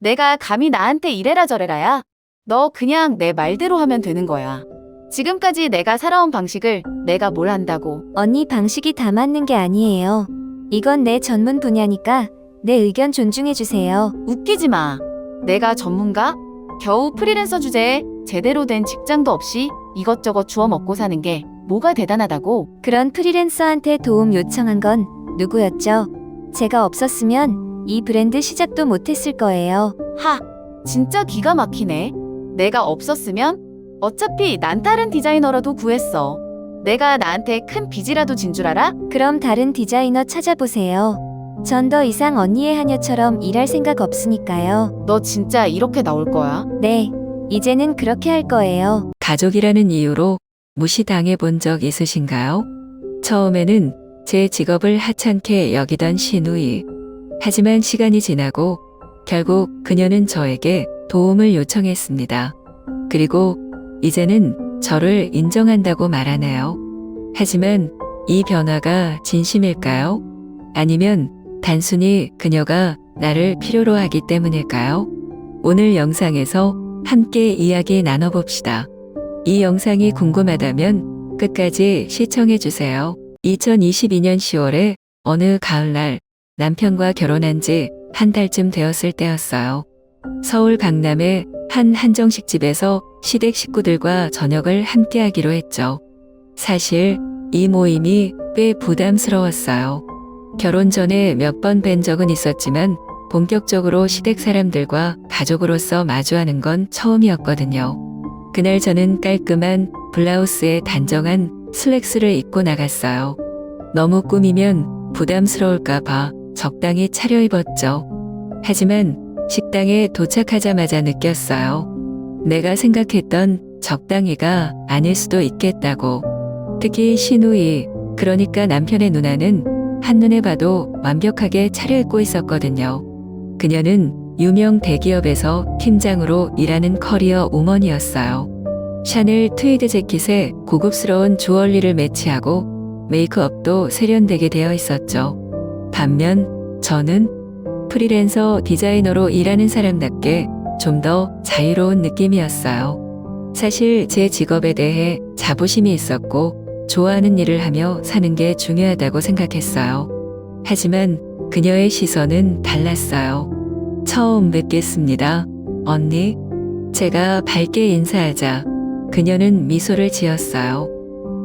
내가 감히 나한테 이래라 저래라야? 너 그냥 내 말대로 하면 되는 거야. 지금까지 내가 살아온 방식을 내가 뭘 한다고. 언니 방식이 다 맞는 게 아니에요. 이건 내 전문 분야니까 내 의견 존중해주세요. 웃기지 마. 내가 전문가? 겨우 프리랜서 주제에 제대로 된 직장도 없이 이것저것 주워 먹고 사는 게 뭐가 대단하다고. 그런 프리랜서한테 도움 요청한 건 누구였죠? 제가 없었으면 이 브랜드 시작도 못했을 거예요. 하, 진짜 기가 막히네. 내가 없었으면 어차피 난 다른 디자이너라도 구했어. 내가 나한테 큰 빚이라도 진 줄 알아? 그럼 다른 디자이너 찾아보세요. 전 더 이상 언니의 하녀처럼 일할 생각 없으니까요. 너 진짜 이렇게 나올 거야? 네, 이제는 그렇게 할 거예요. 가족이라는 이유로 무시당해 본 적 있으신가요? 처음에는 제 직업을 하찮게 여기던 신우이. 하지만 시간이 지나고 결국 그녀는 저에게 도움을 요청했습니다. 그리고 이제는 저를 인정한다고 말하네요. 하지만 이 변화가 진심일까요? 아니면 단순히 그녀가 나를 필요로 하기 때문일까요? 오늘 영상에서 함께 이야기 나눠봅시다. 이 영상이 궁금하다면 끝까지 시청해주세요. 2022년 10월에 어느 가을날 남편과 결혼한 지 한 달쯤 되었을 때였어요. 서울 강남의 한 한정식 집에서 시댁 식구들과 저녁을 함께 하기로 했죠. 사실 이 모임이 꽤 부담스러웠어요. 결혼 전에 몇 번 뵌 적은 있었지만 본격적으로 시댁 사람들과 가족으로서 마주하는 건 처음이었거든요. 그날 저는 깔끔한 블라우스에 단정한 슬랙스를 입고 나갔어요. 너무 꾸미면 부담스러울까봐 적당히 차려입었죠. 하지만 식당에 도착하자마자 느꼈어요. 내가 생각했던 적당히가 아닐 수도 있겠다고. 특히 신우이, 그러니까 남편의 누나는 한눈에 봐도 완벽하게 차려입고 있었거든요. 그녀는 유명 대기업에서 팀장으로 일하는 커리어 우먼이었어요. 샤넬 트위드 재킷에 고급스러운 주얼리를 매치하고 메이크업도 세련되게 되어 있었죠. 반면 저는 프리랜서 디자이너로 일하는 사람답게 좀 더 자유로운 느낌이었어요. 사실 제 직업에 대해 자부심이 있었고 좋아하는 일을 하며 사는 게 중요하다고 생각했어요. 하지만 그녀의 시선은 달랐어요. 처음 뵙겠습니다, 언니. 제가 밝게 인사하자 그녀는 미소를 지었어요.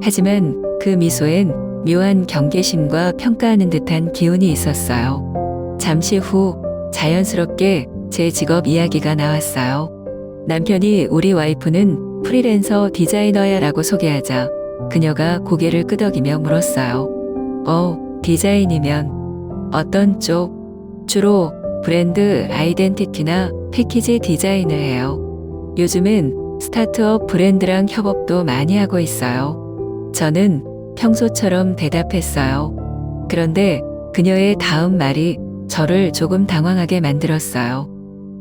하지만 그 미소엔 묘한 경계심과 평가하는 듯한 기운이 있었어요. 잠시 후 자연스럽게 제 직업 이야기가 나왔어요. 남편이 우리 와이프는 프리랜서 디자이너야 라고 소개하자 그녀가 고개를 끄덕이며 물었어요. 디자인이면 어떤 쪽? 주로 브랜드 아이덴티티나 패키지 디자인을 해요. 요즘은 스타트업 브랜드랑 협업도 많이 하고 있어요. 저는 평소처럼 대답했어요. 그런데 그녀의 다음 말이 저를 조금 당황하게 만들었어요.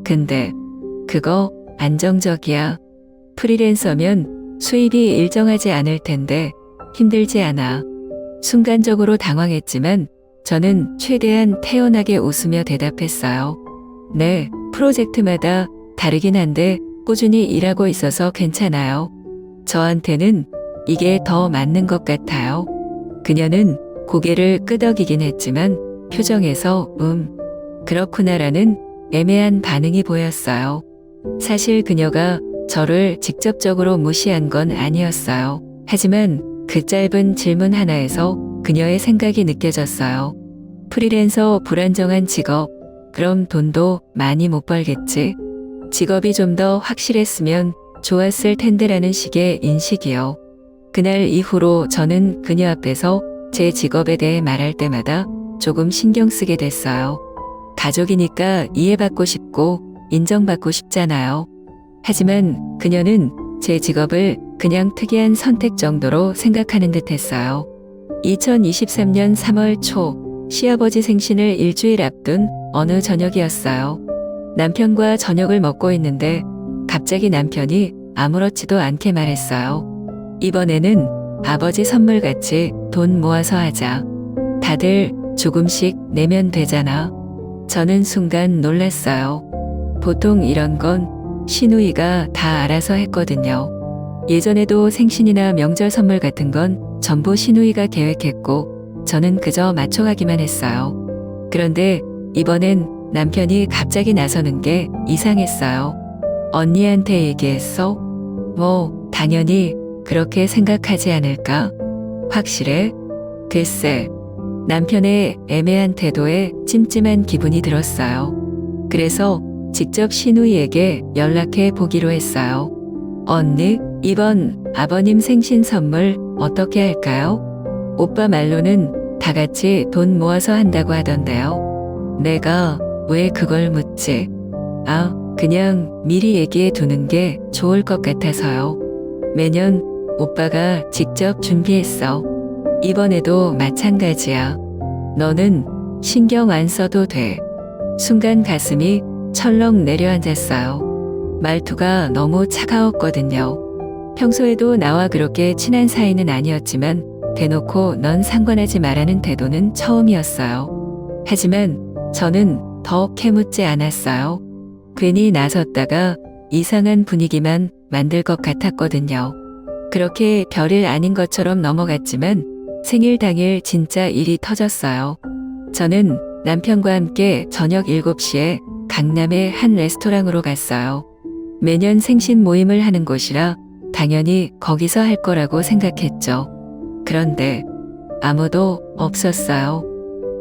근데 그거 안정적이야. 프리랜서면 수입이 일정하지 않을 텐데 힘들지 않아. 순간적으로 당황했지만 저는 최대한 태연하게 웃으며 대답했어요. 네, 프로젝트마다 다르긴 한데 꾸준히 일하고 있어서 괜찮아요. 저한테는 이게 더 맞는 것 같아요. 그녀는 고개를 끄덕이긴 했지만 표정에서 그렇구나라는 애매한 반응이 보였어요. 사실 그녀가 저를 직접적으로 무시한 건 아니었어요. 하지만 그 짧은 질문 하나에서 그녀의 생각이 느껴졌어요. 프리랜서 불안정한 직업, 그럼 돈도 많이 못 벌겠지. 직업이 좀 더 확실했으면 좋았을 텐데라는 식의 인식이요. 그날 이후로 저는 그녀 앞에서 제 직업에 대해 말할 때마다 조금 신경 쓰게 됐어요. 가족이니까 이해받고 싶고 인정받고 싶잖아요. 하지만 그녀는 제 직업을 그냥 특이한 선택 정도로 생각하는 듯 했어요. 2023년 3월 초 시아버지 생신을 일주일 앞둔 어느 저녁이었어요. 남편과 저녁을 먹고 있는데 갑자기 남편이 아무렇지도 않게 말했어요. 이번에는 아버지 선물같이 돈 모아서 하자. 다들 조금씩 내면 되잖아. 저는 순간 놀랐어요. 보통 이런 건 시누이가 다 알아서 했거든요. 예전에도 생신이나 명절 선물 같은 건 전부 시누이가 계획했고 저는 그저 맞춰가기만 했어요. 그런데 이번엔 남편이 갑자기 나서는 게 이상했어요. 언니한테 얘기했어? 뭐, 당연히 그렇게 생각하지 않을까? 확실해? 글쎄, 남편의 애매한 태도에 찜찜한 기분이 들었어요. 그래서 직접 시누이에게 연락해 보기로 했어요. 언니, 이번 아버님 생신 선물 어떻게 할까요? 오빠 말로는 다 같이 돈 모아서 한다고 하던데요. 내가 왜 그걸 묻지? 아, 그냥 미리 얘기해 두는 게 좋을 것 같아서요. 매년 오빠가 직접 준비했어. 이번에도 마찬가지야. 너는 신경 안 써도 돼. 순간 가슴이 철렁 내려앉았어요. 말투가 너무 차가웠거든요. 평소에도 나와 그렇게 친한 사이는 아니었지만 대놓고 넌 상관하지 말라는 태도는 처음이었어요. 하지만 저는 더 캐묻지 않았어요. 괜히 나섰다가 이상한 분위기만 만들 것 같았거든요. 그렇게 별일 아닌 것처럼 넘어갔지만 생일 당일 진짜 일이 터졌어요. 저는 남편과 함께 저녁 7시에 강남의 한 레스토랑으로 갔어요. 매년 생신 모임을 하는 곳이라 당연히 거기서 할 거라고 생각했죠. 그런데 아무도 없었어요.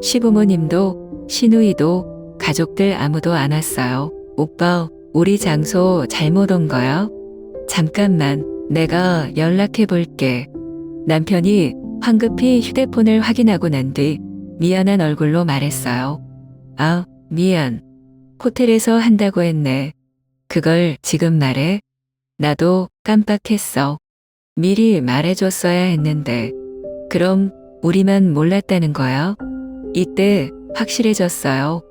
시부모님도 시누이도 가족들 아무도 안 왔어요. 오빠, 우리 장소 잘못 온 거야? 잠깐만, 내가 연락해 볼게. 남편이 황급히 휴대폰을 확인하고 난 뒤 미안한 얼굴로 말했어요. 아, 미안. 호텔에서 한다고 했네. 그걸 지금 말해? 나도 깜빡했어. 미리 말해줬어야 했는데. 그럼 우리만 몰랐다는 거야? 이때 확실해졌어요.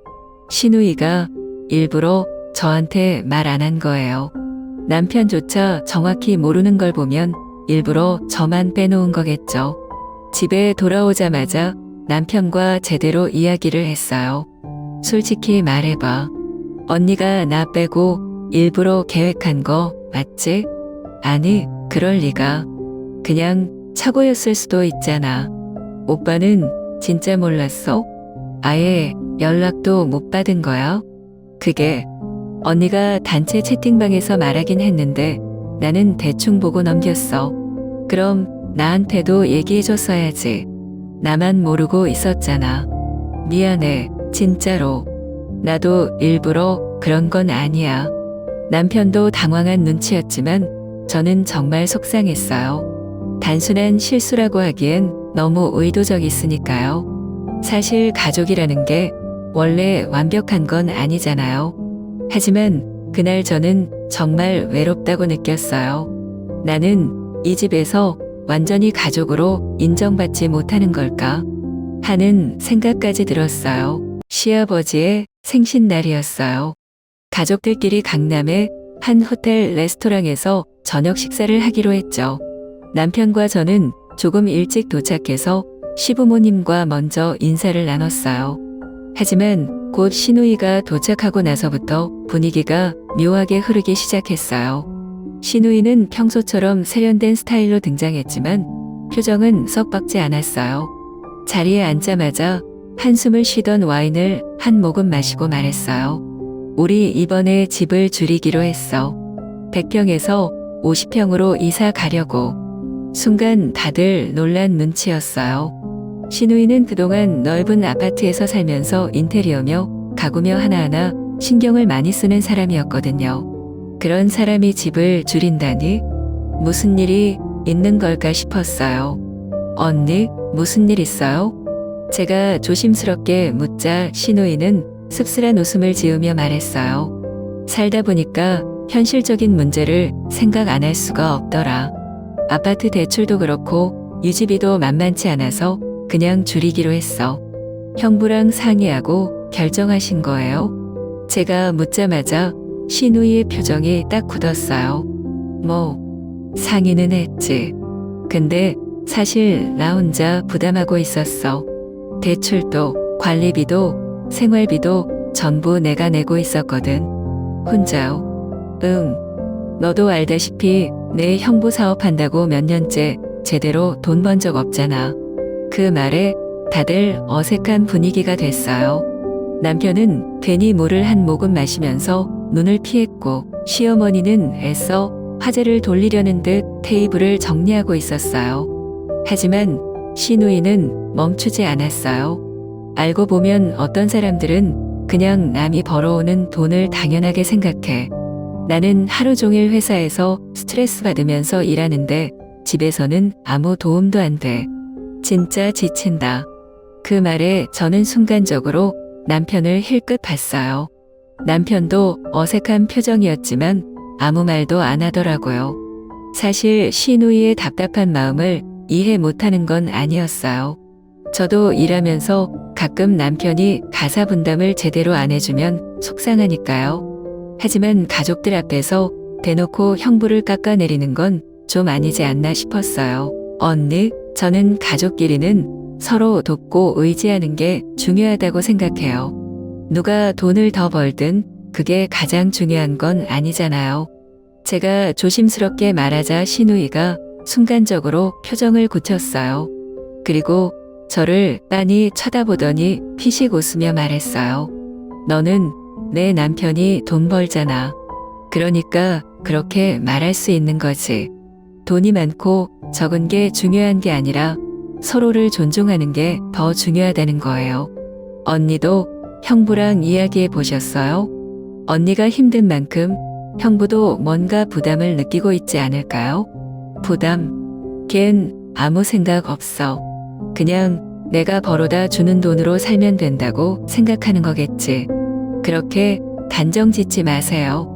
시누이가 일부러 저한테 말 안 한 거예요. 남편조차 정확히 모르는 걸 보면 일부러 저만 빼놓은 거겠죠. 집에 돌아오자마자 남편과 제대로 이야기를 했어요. 솔직히 말해봐. 언니가 나 빼고 일부러 계획한 거 맞지? 아니, 그럴 리가. 그냥 착오였을 수도 있잖아. 오빠는 진짜 몰랐어? 아예 연락도 못 받은 거야? 그게 언니가 단체 채팅방에서 말하긴 했는데 나는 대충 보고 넘겼어. 그럼 나한테도 얘기해줬어야지. 나만 모르고 있었잖아. 미안해, 진짜로. 나도 일부러 그런 건 아니야. 남편도 당황한 눈치였지만 저는 정말 속상했어요. 단순한 실수라고 하기엔 너무 의도적이었으니까요. 사실 가족이라는 게 원래 완벽한 건 아니잖아요. 하지만 그날 저는 정말 외롭다고 느꼈어요. 나는 이 집에서 완전히 가족으로 인정받지 못하는 걸까 하는 생각까지 들었어요. 시아버지의 생신날이었어요. 가족들끼리 강남의 한 호텔 레스토랑에서 저녁 식사를 하기로 했죠. 남편과 저는 조금 일찍 도착해서 시부모님과 먼저 인사를 나눴어요. 하지만 곧 시누이가 도착하고 나서부터 분위기가 묘하게 흐르기 시작했어요. 시누이는 평소처럼 세련된 스타일로 등장했지만 표정은 썩 밝지 않았어요. 자리에 앉자마자 한숨을 쉬던 와인을 한 모금 마시고 말했어요. 우리 이번에 집을 줄이기로 했어. 100평에서 50평으로 이사 가려고. 순간 다들 놀란 눈치였어요. 시누이는 그동안 넓은 아파트에서 살면서 인테리어며 가구며 하나하나 신경을 많이 쓰는 사람이었거든요. 그런 사람이 집을 줄인다니? 무슨 일이 있는 걸까 싶었어요. 언니, 무슨 일 있어요? 제가 조심스럽게 묻자 시누이는 씁쓸한 웃음을 지으며 말했어요. 살다 보니까 현실적인 문제를 생각 안 할 수가 없더라. 아파트 대출도 그렇고 유지비도 만만치 않아서 그냥 줄이기로 했어. 형부랑 상의하고 결정하신 거예요? 제가 묻자마자 시누이의 표정이 딱 굳었어요. 뭐, 상의는 했지. 근데 사실 나 혼자 부담하고 있었어. 대출도, 관리비도, 생활비도 전부 내가 내고 있었거든. 혼자요? 응. 너도 알다시피 내 형부 사업한다고 몇 년째 제대로 돈 번 적 없잖아. 그 말에 다들 어색한 분위기가 됐어요. 남편은 괜히 물을 한 모금 마시면서 눈을 피했고 시어머니는 애써 화제를 돌리려는 듯 테이블을 정리하고 있었어요. 하지만 시누이는 멈추지 않았어요. 알고 보면 어떤 사람들은 그냥 남이 벌어오는 돈을 당연하게 생각해. 나는 하루 종일 회사에서 스트레스 받으면서 일하는데 집에서는 아무 도움도 안 돼. 진짜 지친다. 그 말에 저는 순간적으로 남편을 힐끗 봤어요. 남편도 어색한 표정이었지만 아무 말도 안 하더라고요. 사실 시누이의 답답한 마음을 이해 못하는 건 아니었어요. 저도 일하면서 가끔 남편이 가사 분담을 제대로 안 해주면 속상하니까요. 하지만 가족들 앞에서 대놓고 형부를 깎아내리는 건 좀 아니지 않나 싶었어요. 언니, 저는 가족끼리는 서로 돕고 의지하는 게 중요하다고 생각해요. 누가 돈을 더 벌든 그게 가장 중요한 건 아니잖아요. 제가 조심스럽게 말하자 시누이가 순간적으로 표정을 굳혔어요. 그리고 저를 빤히 쳐다보더니 피식 웃으며 말했어요. 너는 내 남편이 돈 벌잖아. 그러니까 그렇게 말할 수 있는 거지. 돈이 많고 적은 게 중요한 게 아니라 서로를 존중하는 게 더 중요하다는 거예요. 언니도 형부랑 이야기해 보셨어요? 언니가 힘든 만큼 형부도 뭔가 부담을 느끼고 있지 않을까요? 부담? 걘 아무 생각 없어. 그냥 내가 벌어다 주는 돈으로 살면 된다고 생각하는 거겠지. 그렇게 단정 짓지 마세요.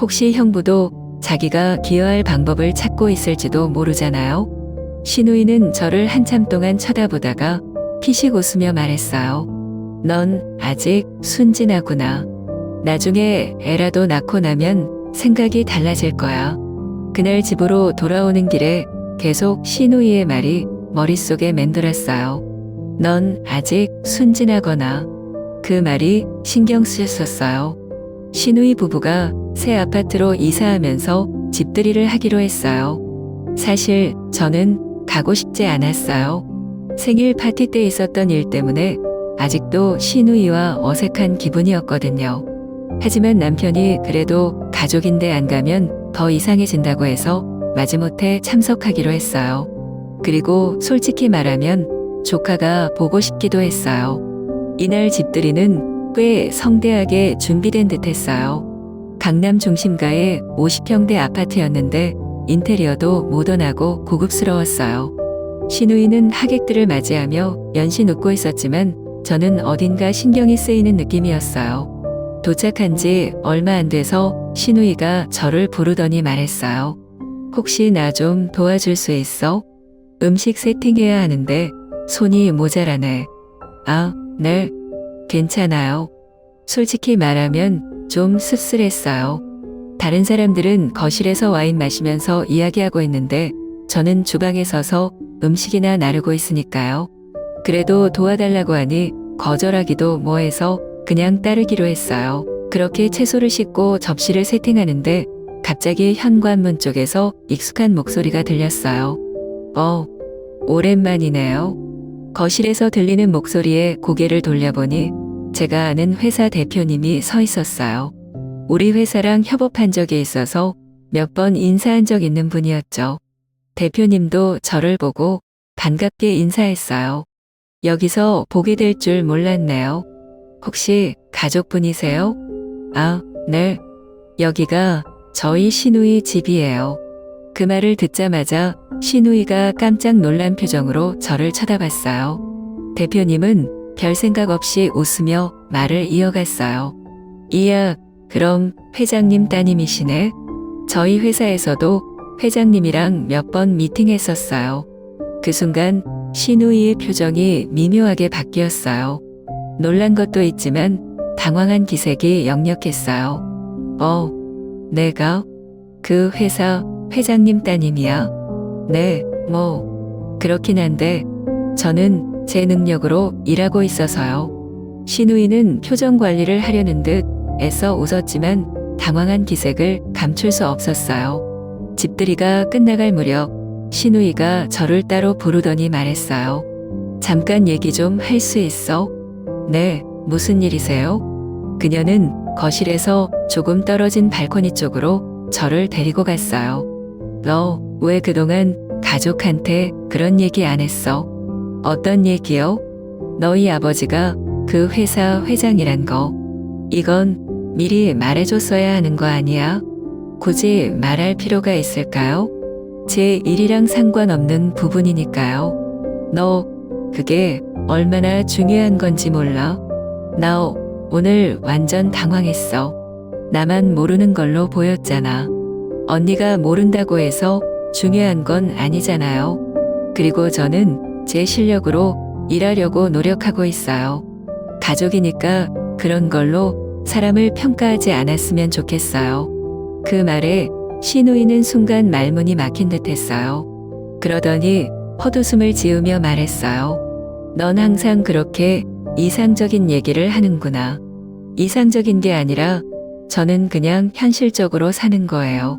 혹시 형부도 자기가 기여할 방법을 찾고 있을지도 모르잖아요. 시누이는 저를 한참 동안 쳐다보다가 피식 웃으며 말했어요. 넌 아직 순진하구나. 나중에 애라도 낳고 나면 생각이 달라질 거야. 그날 집으로 돌아오는 길에 계속 시누이의 말이 머릿속에 맴돌았어요. 넌 아직 순진하거나. 그 말이 신경 쓰였었어요. 시누이 부부가 새 아파트로 이사하면서 집들이를 하기로 했어요. 사실 저는 가고 싶지 않았어요. 생일 파티 때 있었던 일 때문에 아직도 시누이와 어색한 기분이었거든요. 하지만 남편이 그래도 가족인데 안 가면 더 이상해진다고 해서 마지못해 참석하기로 했어요. 그리고 솔직히 말하면 조카가 보고 싶기도 했어요. 이날 집들이는 꽤 성대하게 준비된 듯 했어요. 강남 중심가의 50평대 아파트였는데 인테리어도 모던하고 고급스러웠어요. 시누이는 하객들을 맞이하며 연신 웃고 있었지만 저는 어딘가 신경이 쓰이는 느낌이었어요. 도착한 지 얼마 안 돼서 시누이가 저를 부르더니 말했어요. 혹시 나 좀 도와줄 수 있어? 음식 세팅해야 하는데 손이 모자라네. 아, 네. 괜찮아요. 솔직히 말하면 좀 씁쓸했어요. 다른 사람들은 거실에서 와인 마시면서 이야기하고 있는데 저는 주방에 서서 음식이나 나르고 있으니까요. 그래도 도와달라고 하니 거절하기도 뭐해서 그냥 따르기로 했어요. 그렇게 채소를 씻고 접시를 세팅하는데 갑자기 현관문 쪽에서 익숙한 목소리가 들렸어요. 오랜만이네요. 거실에서 들리는 목소리에 고개를 돌려보니 제가 아는 회사 대표님이 서 있었어요. 우리 회사랑 협업한 적이 있어서 몇 번 인사한 적 있는 분이었죠. 대표님도 저를 보고 반갑게 인사했어요. 여기서 보게 될 줄 몰랐네요. 혹시 가족분이세요? 아, 네. 여기가 저희 시누이 집이에요. 그 말을 듣자마자 시누이가 깜짝 놀란 표정으로 저를 쳐다봤어요. 대표님은 별 생각 없이 웃으며 말을 이어갔어요. 이야, 그럼 회장님 따님이시네. 저희 회사에서도 회장님이랑 몇 번 미팅했었어요. 그 순간 시누이의 표정이 미묘하게 바뀌었어요. 놀란 것도 있지만 당황한 기색이 역력했어요. 내가? 그 회사 회장님 따님이야? 네, 그렇긴 한데 저는 제 능력으로 일하고 있어서요. 시누이는 표정 관리를 하려는 듯 애써 웃었지만 당황한 기색을 감출 수 없었어요. 집들이가 끝나갈 무렵 신우이가 저를 따로 부르더니 말했어요. 잠깐 얘기 좀 할 수 있어? 네, 무슨 일이세요? 그녀는 거실에서 조금 떨어진 발코니 쪽으로 저를 데리고 갔어요. 너 왜 그동안 가족한테 그런 얘기 안 했어? 어떤 얘기요? 너희 아버지가 그 회사 회장이란 거. 이건 미리 말해줬어야 하는 거 아니야? 굳이 말할 필요가 있을까요? 제 일이랑 상관없는 부분이니까요. 너 그게 얼마나 중요한 건지 몰라. 나 오늘 완전 당황했어. 나만 모르는 걸로 보였잖아. 언니가 모른다고 해서 중요한 건 아니잖아요. 그리고 저는 제 실력으로 일하려고 노력하고 있어요. 가족이니까 그런 걸로 사람을 평가하지 않았으면 좋겠어요. 그 말에 신우이는 순간 말문이 막힌 듯 했어요. 그러더니 헛웃음을 지으며 말했어요. 넌 항상 그렇게 이상적인 얘기를 하는구나. 이상적인 게 아니라 저는 그냥 현실적으로 사는 거예요.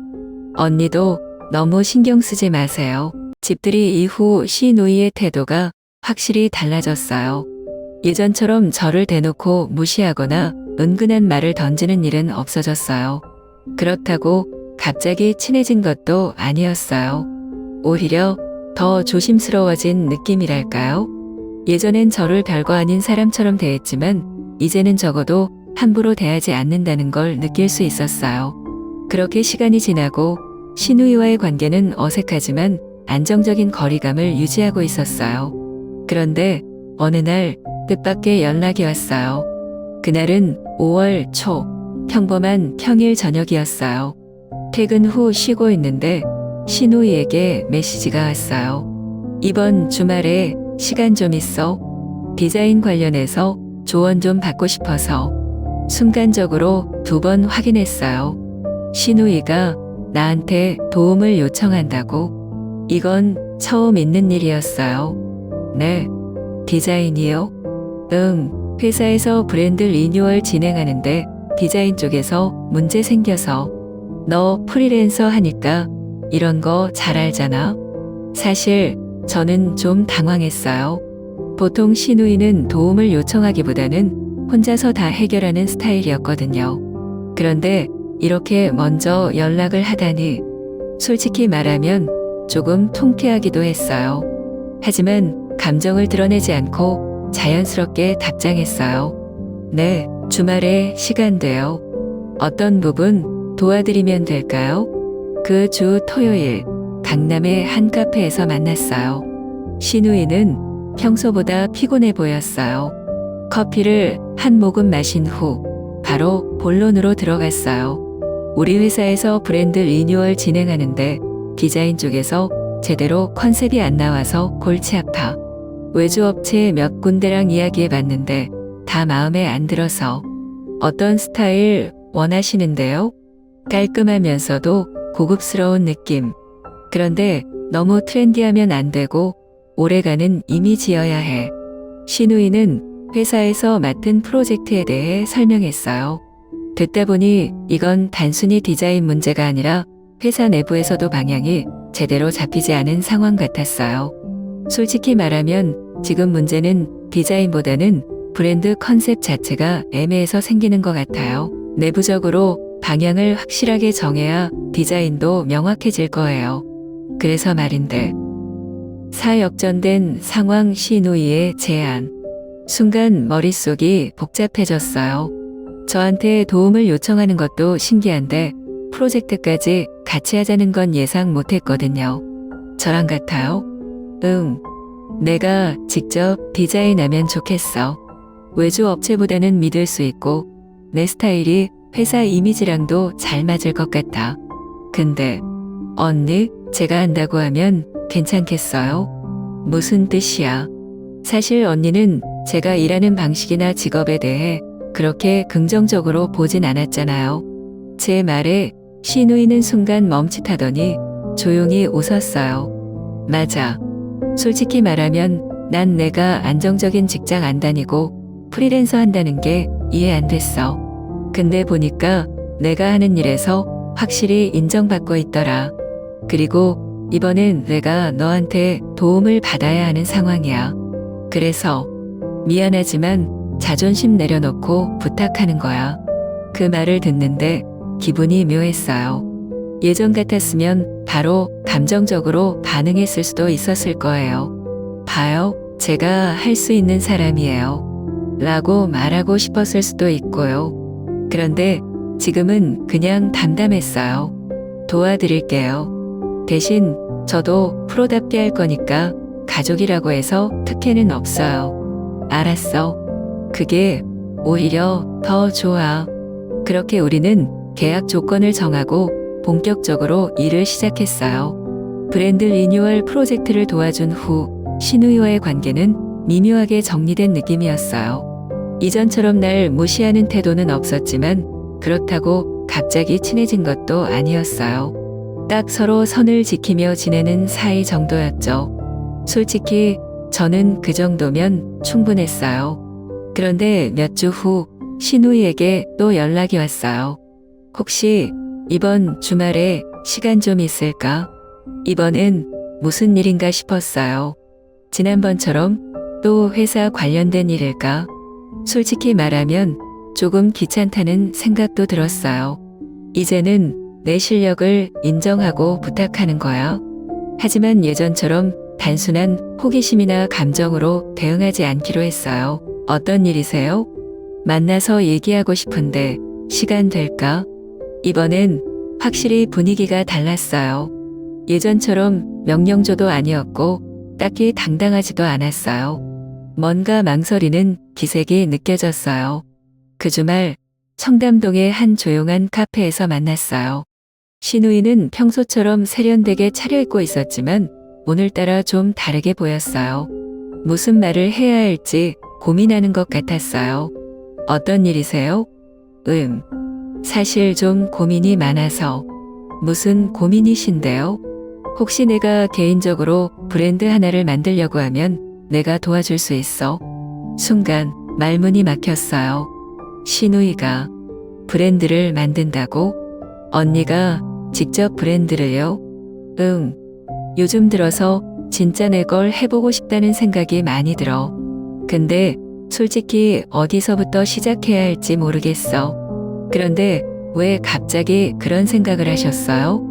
언니도 너무 신경 쓰지 마세요. 집들이 이후 신우이의 태도가 확실히 달라졌어요. 예전처럼 저를 대놓고 무시하거나 은근한 말을 던지는 일은 없어졌어요. 그렇다고 갑자기 친해진 것도 아니었어요. 오히려 더 조심스러워진 느낌이랄까요? 예전엔 저를 별거 아닌 사람처럼 대했지만 이제는 적어도 함부로 대하지 않는다는 걸 느낄 수 있었어요. 그렇게 시간이 지나고 신우이와의 관계는 어색하지만 안정적인 거리감을 유지하고 있었어요. 그런데 어느 날 뜻밖의 연락이 왔어요. 그날은 5월 초 평범한 평일 저녁이었어요. 퇴근 후 쉬고 있는데 신우이에게 메시지가 왔어요. 이번 주말에 시간 좀 있어? 디자인 관련해서 조언 좀 받고 싶어서. 순간적으로 2번 확인했어요. 신우이가 나한테 도움을 요청한다고. 이건 처음 있는 일이었어요. 네, 디자인이요? 회사에서 브랜드 리뉴얼 진행하는데 디자인 쪽에서 문제 생겨서. 너 프리랜서 하니까 이런 거 잘 알잖아. 사실 저는 좀 당황했어요. 보통 신우이는 도움을 요청하기보다는 혼자서 다 해결하는 스타일이었거든요. 그런데 이렇게 먼저 연락을 하다니 솔직히 말하면 조금 통쾌하기도 했어요. 하지만 감정을 드러내지 않고 자연스럽게 답장했어요. 네, 주말에 시간 돼요. 어떤 부분 도와드리면 될까요? 그 주 토요일 강남의 한 카페에서 만났어요. 신우이는 평소보다 피곤해 보였어요. 커피를 한 모금 마신 후 바로 본론으로 들어갔어요. 우리 회사에서 브랜드 리뉴얼 진행하는데 디자인 쪽에서 제대로 컨셉이 안 나와서 골치 아파. 외주업체 몇 군데랑 이야기해봤는데 다 마음에 안 들어서. 어떤 스타일 원하시는데요? 깔끔하면서도 고급스러운 느낌. 그런데 너무 트렌디하면 안 되고 오래가는 이미지여야 해. 신우이는 회사에서 맡은 프로젝트에 대해 설명했어요. 듣다 보니 이건 단순히 디자인 문제가 아니라 회사 내부에서도 방향이 제대로 잡히지 않은 상황 같았어요. 솔직히 말하면 지금 문제는 디자인보다는 브랜드 컨셉 자체가 애매해서 생기는 것 같아요. 내부적으로 방향을 확실하게 정해야 디자인도 명확해질 거예요. 그래서 말인데. 사역전된 상황 신우이의 제안. 순간 머릿속이 복잡해졌어요. 저한테 도움을 요청하는 것도 신기한데 프로젝트까지 같이 하자는 건 예상 못했거든요. 저랑 같아요? 내가 직접 디자인하면 좋겠어. 외주 업체보다는 믿을 수 있고 내 스타일이 회사 이미지랑도 잘 맞을 것 같아. 근데 언니, 제가 한다고 하면 괜찮겠어요? 무슨 뜻이야? 사실 언니는 제가 일하는 방식이나 직업에 대해 그렇게 긍정적으로 보진 않았잖아요. 제 말에 신우이는 순간 멈칫하더니 조용히 웃었어요. 맞아. 솔직히 말하면 난 내가 안정적인 직장 안 다니고 프리랜서 한다는 게 이해 안 됐어. 근데 보니까 내가 하는 일에서 확실히 인정받고 있더라. 그리고 이번엔 내가 너한테 도움을 받아야 하는 상황이야. 그래서 미안하지만 자존심 내려놓고 부탁하는 거야. 그 말을 듣는데 기분이 묘했어요. 예전 같았으면 바로 감정적으로 반응했을 수도 있었을 거예요. 봐요, 제가 할 수 있는 사람이에요. 라고 말하고 싶었을 수도 있고요. 그런데 지금은 그냥 담담했어요. 도와드릴게요. 대신 저도 프로답게 할 거니까 가족이라고 해서 특혜는 없어요. 알았어. 그게 오히려 더 좋아. 그렇게 우리는 계약 조건을 정하고 본격적으로 일을 시작했어요. 브랜드 리뉴얼 프로젝트를 도와준 후 신우이와의 관계는 미묘하게 정리된 느낌이었어요. 이전처럼 날 무시하는 태도는 없었지만 그렇다고 갑자기 친해진 것도 아니었어요. 딱 서로 선을 지키며 지내는 사이 정도였죠. 솔직히 저는 그 정도면 충분했어요. 그런데 몇 주 후 신우이에게 또 연락이 왔어요. 혹시 이번 주말에 시간 좀 있을까? 이번엔 무슨 일인가 싶었어요. 지난번처럼 또 회사 관련된 일일까? 솔직히 말하면 조금 귀찮다는 생각도 들었어요. 이제는 내 실력을 인정하고 부탁하는 거야. 하지만 예전처럼 단순한 호기심이나 감정으로 대응하지 않기로 했어요. 어떤 일이세요? 만나서 얘기하고 싶은데 시간 될까? 이번엔 확실히 분위기가 달랐어요. 예전처럼 명령조도 아니었고 딱히 당당하지도 않았어요. 뭔가 망설이는 기색이 느껴졌어요. 그 주말 청담동의 한 조용한 카페에서 만났어요. 신우이는 평소처럼 세련되게 차려입고 있었지만 오늘따라 좀 다르게 보였어요. 무슨 말을 해야 할지 고민하는 것 같았어요. 어떤 일이세요? 사실 좀 고민이 많아서. 무슨 고민이신데요? 혹시 내가 개인적으로 브랜드 하나를 만들려고 하면 내가 도와줄 수 있어? 순간 말문이 막혔어요. 신우이가 브랜드를 만든다고? 언니가 직접 브랜드를요? 요즘 들어서 진짜 내 걸 해보고 싶다는 생각이 많이 들어. 근데 솔직히 어디서부터 시작해야 할지 모르겠어. 그런데 왜 갑자기 그런 생각을 하셨어요?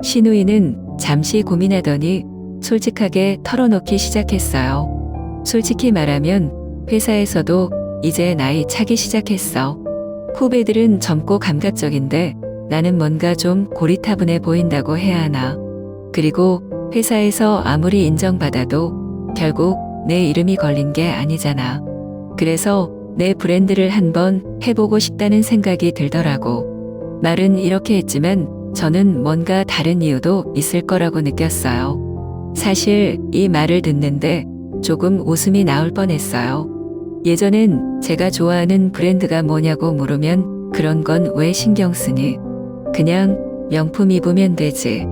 신우이는 잠시 고민하더니 솔직하게 털어놓기 시작했어요. 솔직히 말하면 회사에서도 이제 나이 차기 시작했어. 후배들은 젊고 감각적인데 나는 뭔가 좀 고리타분해 보인다고 해야 하나. 그리고 회사에서 아무리 인정받아도 결국 내 이름이 걸린 게 아니잖아. 그래서 내 브랜드를 한번 해보고 싶다는 생각이 들더라고. 말은 이렇게 했지만 저는 뭔가 다른 이유도 있을 거라고 느꼈어요. 사실 이 말을 듣는데 조금 웃음이 나올 뻔했어요. 예전엔 제가 좋아하는 브랜드가 뭐냐고 물으면 그런 건 왜 신경 쓰니? 그냥 명품 입으면 되지.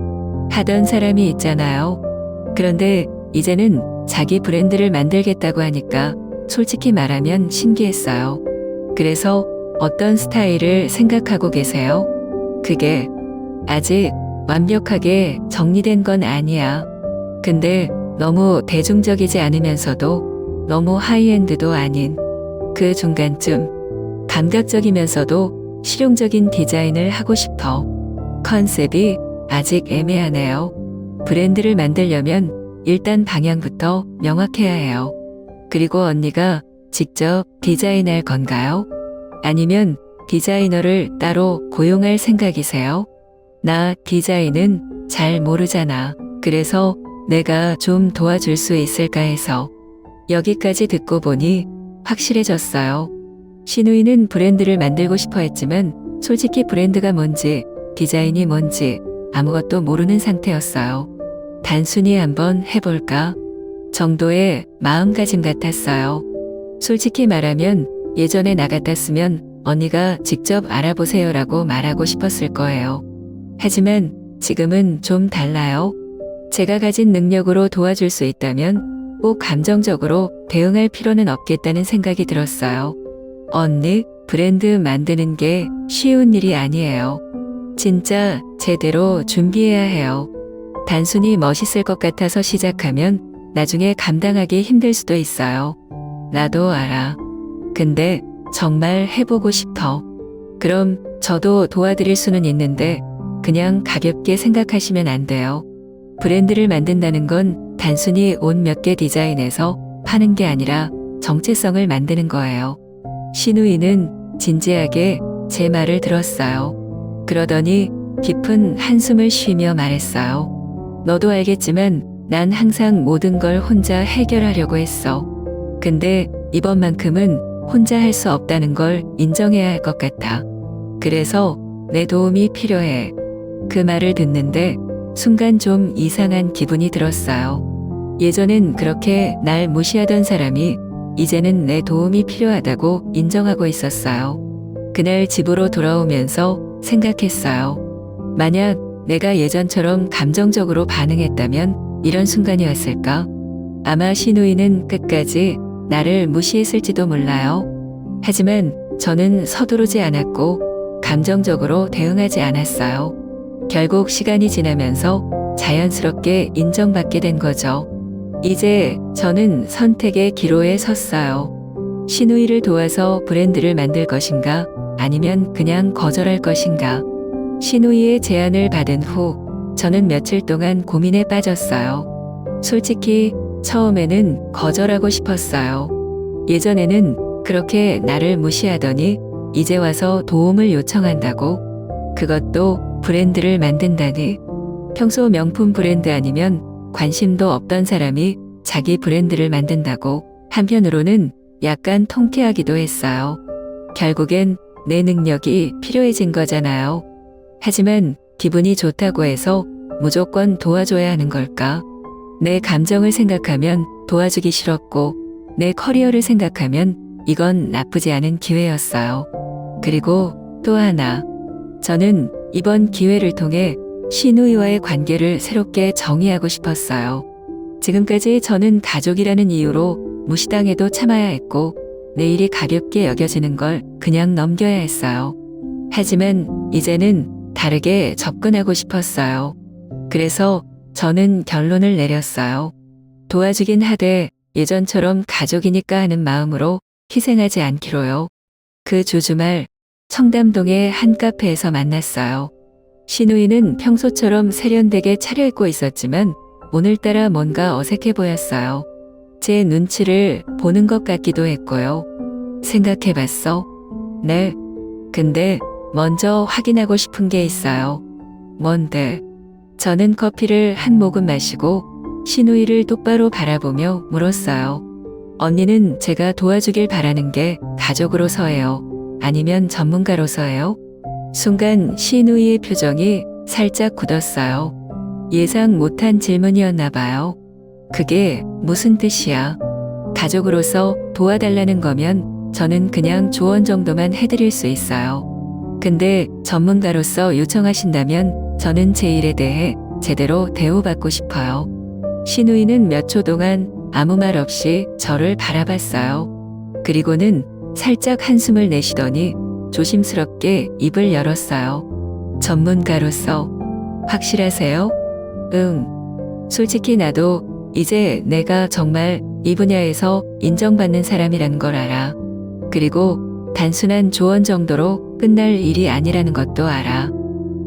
하던 사람이 있잖아요. 그런데 이제는 자기 브랜드를 만들겠다고 하니까 솔직히 말하면 신기했어요. 그래서 어떤 스타일을 생각하고 계세요? 그게 아직 완벽하게 정리된 건 아니야. 근데 너무 대중적이지 않으면서도 너무 하이엔드도 아닌 그 중간쯤 감각적이면서도 실용적인 디자인을 하고 싶어. 컨셉이 아직 애매하네요. 브랜드를 만들려면 일단 방향부터 명확해야 해요. 그리고 언니가 직접 디자인할 건가요? 아니면 디자이너를 따로 고용할 생각이세요? 나 디자인은 잘 모르잖아. 그래서 내가 좀 도와줄 수 있을까 해서. 여기까지 듣고 보니 확실해졌어요. 신우이는 브랜드를 만들고 싶어 했지만 솔직히 브랜드가 뭔지 디자인이 뭔지 아무것도 모르는 상태였어요. 단순히 한번 해볼까 정도의 마음가짐 같았어요. 솔직히 말하면 예전에 나 같았으면 언니가 직접 알아보세요라고 말하고 싶었을 거예요. 하지만 지금은 좀 달라요. 제가 가진 능력으로 도와줄 수 있다면 꼭 감정적으로 대응할 필요는 없겠다는 생각이 들었어요. 언니, 브랜드 만드는 게 쉬운 일이 아니에요. 진짜 제대로 준비해야 해요. 단순히 멋있을 것 같아서 시작하면 나중에 감당하기 힘들 수도 있어요. 나도 알아. 근데 정말 해보고 싶어. 그럼 저도 도와드릴 수는 있는데 그냥 가볍게 생각하시면 안 돼요. 브랜드를 만든다는 건 단순히 옷 몇 개 디자인해서 파는 게 아니라 정체성을 만드는 거예요. 신우이는 진지하게 제 말을 들었어요. 그러더니 깊은 한숨을 쉬며 말했어요. 너도 알겠지만 난 항상 모든 걸 혼자 해결하려고 했어. 근데 이번만큼은 혼자 할 수 없다는 걸 인정해야 할 것 같아. 그래서 내 도움이 필요해. 그 말을 듣는데 순간 좀 이상한 기분이 들었어요. 예전엔 그렇게 날 무시하던 사람이 이제는 내 도움이 필요하다고 인정하고 있었어요. 그날 집으로 돌아오면서 생각했어요. 만약 내가 예전처럼 감정적으로 반응했다면 이런 순간이 왔을까? 아마 신우이는 끝까지 나를 무시했을지도 몰라요. 하지만 저는 서두르지 않았고 감정적으로 대응하지 않았어요. 결국 시간이 지나면서 자연스럽게 인정받게 된 거죠. 이제 저는 선택의 기로에 섰어요. 신우이를 도와서 브랜드를 만들 것인가 아니면 그냥 거절할 것인가. 신우이의 제안을 받은 후 저는 며칠 동안 고민에 빠졌어요. 솔직히 처음에는 거절하고 싶었어요. 예전에는 그렇게 나를 무시하더니 이제 와서 도움을 요청한다고? 그것도 브랜드를 만든다니. 평소 명품 브랜드 아니면 관심도 없던 사람이 자기 브랜드를 만든다고. 한편으로는 약간 통쾌하기도 했어요. 결국엔 내 능력이 필요해진 거잖아요. 하지만 기분이 좋다고 해서 무조건 도와줘야 하는 걸까? 내 감정을 생각하면 도와주기 싫었고 내 커리어를 생각하면 이건 나쁘지 않은 기회였어요. 그리고 또 하나. 저는 이번 기회를 통해 신우이와의 관계를 새롭게 정의하고 싶었어요. 지금까지 저는 가족이라는 이유로 무시당해도 참아야 했고 내 일이 가볍게 여겨지는 걸 그냥 넘겨야 했어요. 하지만 이제는 다르게 접근하고 싶었어요. 그래서 저는 결론을 내렸어요. 도와주긴 하되 예전처럼 가족이니까 하는 마음으로 희생하지 않기로요. 그 주주말 청담동의 한 카페에서 만났어요. 신우이는 평소처럼 세련되게 차려입고 있었지만 오늘따라 뭔가 어색해 보였어요. 제 눈치를 보는 것 같기도 했고요. 생각해봤어? 네. 근데 먼저 확인하고 싶은 게 있어요. 뭔데? 저는 커피를 한 모금 마시고 신우이를 똑바로 바라보며 물었어요. 언니는 제가 도와주길 바라는 게 가족으로서예요? 아니면 전문가로서예요? 순간 신우이의 표정이 살짝 굳었어요. 예상 못한 질문이었나 봐요. 그게 무슨 뜻이야? 가족으로서 도와달라는 거면 저는 그냥 조언 정도만 해드릴 수 있어요. 근데 전문가로서 요청하신다면 저는 제 일에 대해 제대로 대우받고 싶어요. 신우이는 몇 초 동안 아무 말 없이 저를 바라봤어요. 그리고는 살짝 한숨을 내쉬더니 조심스럽게 입을 열었어요. 전문가로서 확실하세요? 응. 솔직히 나도 이제 내가 정말 이 분야에서 인정받는 사람이라는 걸 알아. 그리고 단순한 조언 정도로 끝날 일이 아니라는 것도 알아.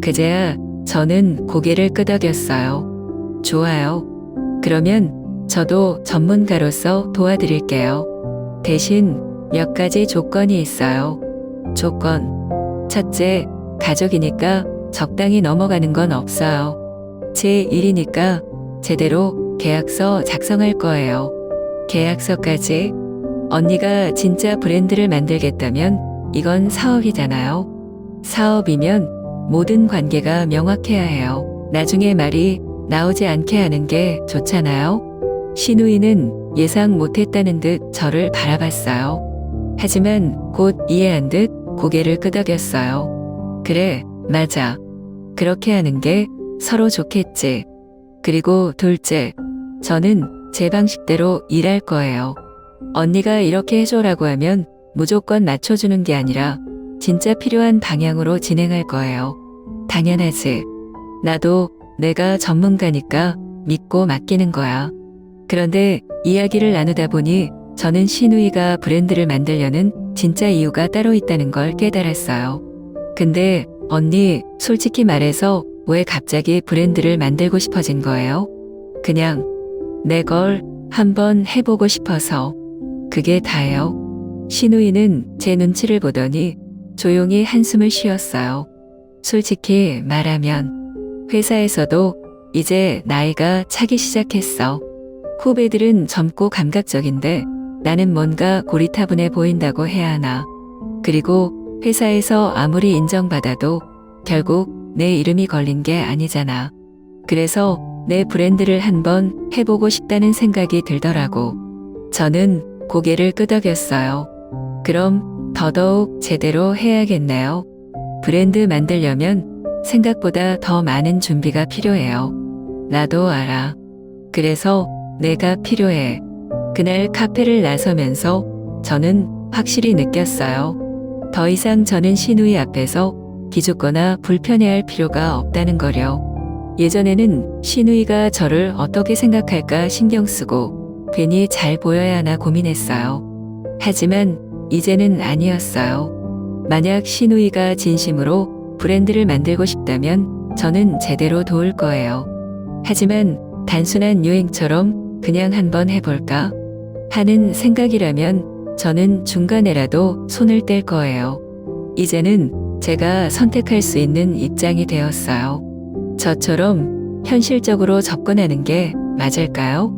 그제야 저는 고개를 끄덕였어요. 좋아요. 그러면 저도 전문가로서 도와드릴게요. 대신 몇 가지 조건이 있어요. 조건. 첫째, 가족이니까 적당히 넘어가는 건 없어요. 제 일이니까 제대로 계약서 작성할 거예요. 계약서까지? 언니가 진짜 브랜드를 만들겠다면 이건 사업이잖아요. 사업이면 모든 관계가 명확해야 해요. 나중에 말이 나오지 않게 하는 게 좋잖아요. 신우이는 예상 못했다는 듯 저를 바라봤어요. 하지만 곧 이해한 듯 고개를 끄덕였어요. 그래, 맞아. 그렇게 하는 게 서로 좋겠지. 그리고 둘째, 저는 제 방식대로 일할 거예요. 언니가 이렇게 해줘라고 하면 무조건 맞춰주는 게 아니라 진짜 필요한 방향으로 진행할 거예요. 당연하지. 나도 내가 전문가니까 믿고 맡기는 거야. 그런데 이야기를 나누다 보니 저는 신우이가 브랜드를 만들려는 진짜 이유가 따로 있다는 걸 깨달았어요. 근데 언니, 솔직히 말해서 왜 갑자기 브랜드를 만들고 싶어진 거예요? 그냥 내 걸 한번 해보고 싶어서. 그게 다예요. 신우이는 제 눈치를 보더니 조용히 한숨을 쉬었어요. 솔직히 말하면 회사에서도 이제 나이가 차기 시작했어. 후배들은 젊고 감각적인데 나는 뭔가 고리타분해 보인다고 해야 하나. 그리고 회사에서 아무리 인정받아도 결국 내 이름이 걸린 게 아니잖아. 그래서 내 브랜드를 한번 해보고 싶다는 생각이 들더라고. 저는 고개를 끄덕였어요. 그럼 더더욱 제대로 해야겠네요. 브랜드 만들려면 생각보다 더 많은 준비가 필요해요. 나도 알아. 그래서 내가 필요해. 그날 카페를 나서면서 저는 확실히 느꼈어요. 더 이상 저는 신우이 앞에서 기죽거나 불편해할 필요가 없다는 거려. 예전에는 신우이가 저를 어떻게 생각할까 신경 쓰고 괜히 잘 보여야 하나 고민했어요. 하지만 이제는 아니었어요. 만약 신우이가 진심으로 브랜드를 만들고 싶다면 저는 제대로 도울 거예요. 하지만 단순한 유행처럼 그냥 한번 해볼까 하는 생각이라면 저는 중간에라도 손을 뗄 거예요. 이제는 제가 선택할 수 있는 입장이 되었어요. 저처럼 현실적으로 접근하는 게 맞을까요?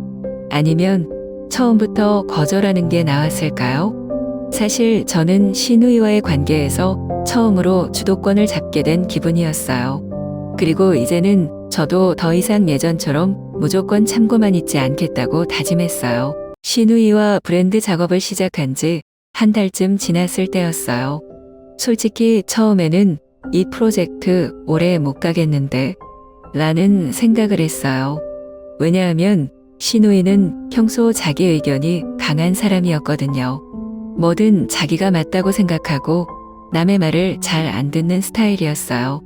아니면 처음부터 거절하는 게 나았을까요? 사실 저는 신우이와의 관계에서 처음으로 주도권을 잡게 된 기분이었어요. 그리고 이제는 저도 더 이상 예전처럼 무조건 참고만 있지 않겠다고 다짐했어요. 신우이와 브랜드 작업을 시작한 지 한 달쯤 지났을 때였어요. 솔직히 처음에는 이 프로젝트 오래 못 가겠는데 라는 생각을 했어요. 왜냐하면 신우이는 평소 자기 의견이 강한 사람이었거든요. 뭐든 자기가 맞다고 생각하고 남의 말을 잘 안 듣는 스타일이었어요.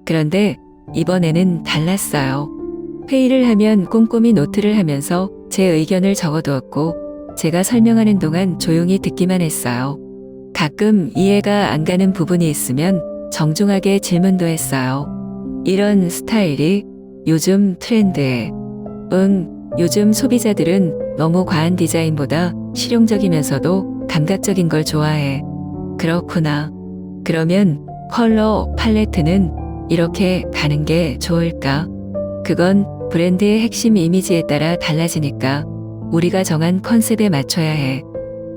그런데 이번에는 달랐어요. 회의를 하면 꼼꼼히 노트를 하면서 제 의견을 적어두었고 제가 설명하는 동안 조용히 듣기만 했어요. 가끔 이해가 안 가는 부분이 있으면 정중하게 질문도 했어요. 이런 스타일이 요즘 트렌드에. 요즘 소비자들은 너무 과한 디자인보다 실용적이면서도 감각적인 걸 좋아해. 그렇구나. 그러면 컬러 팔레트는 이렇게 가는 게 좋을까? 그건 브랜드의 핵심 이미지에 따라 달라지니까 우리가 정한 컨셉에 맞춰야 해.